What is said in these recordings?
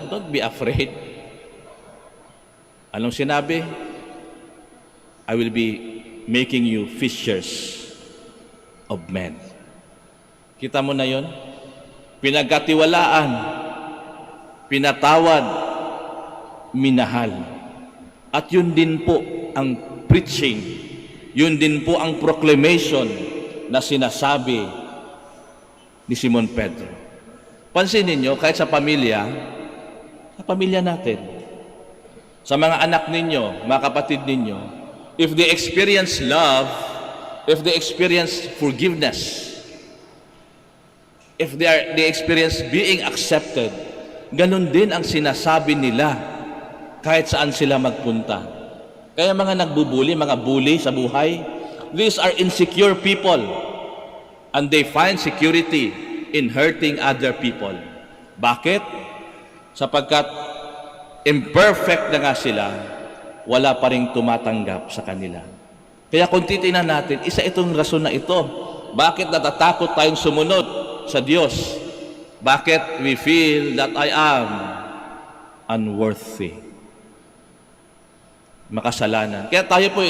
don't be afraid. Anong sinabi? I will be making you fishers of men. Kita mo na yon? Pinagkatiwalaan, pinatawad, minahal. At yun din po ang preaching, yun din po ang proclamation na sinasabi ni Simon Pedro. Pansinin niyo, kahit sa pamilya natin, sa mga anak ninyo, mga kapatid ninyo, if they experience love, if they experience forgiveness, if they experience being accepted, ganun din ang sinasabi nila kahit saan sila magpunta. Kaya mga nagbubuli, mga bully sa buhay, these are insecure people and they find security in hurting other people. Bakit? Sapagkat imperfect na nga sila, wala pa ring tumatanggap sa kanila. Kaya kung titingnan natin, isa itong rason na ito. Bakit natatakot tayong sumunod sa Diyos? Bakit we feel that I am unworthy? Makasalanan. Kaya tayo po,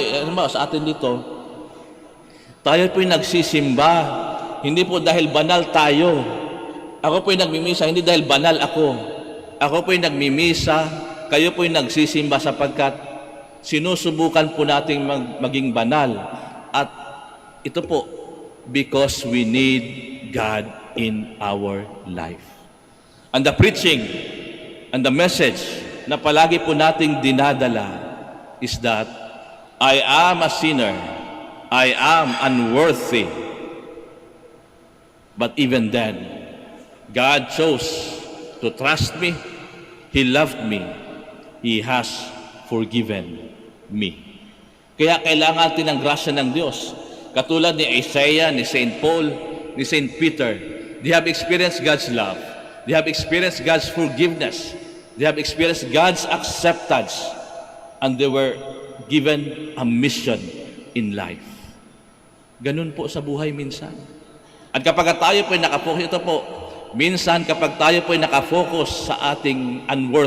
sa atin dito, tayo po'y nagsisimba, hindi po dahil banal tayo. Ako po'y nagmimisa, hindi dahil banal ako. Ako po'y nagmimisa, kayo po'y nagsisimba sapagkat sinusubukan po nating maging banal. At ito po, because we need God in our life. And the preaching and the message na palagi po nating dinadala is that I am a sinner, I am unworthy. But even then, God chose to trust me. He loved me. He has forgiven me. Kaya kailangan natin ng grasya ng Diyos. Katulad ni Isaiah, ni St. Paul, ni St. Peter, they have experienced God's love. They have experienced God's forgiveness. They have experienced God's acceptance. And they were given a mission in life. Ganun po sa buhay minsan. At kapag tayo po'y nakafocus, ito po, minsan kapag tayo po'y nakafocus sa ating unworthy,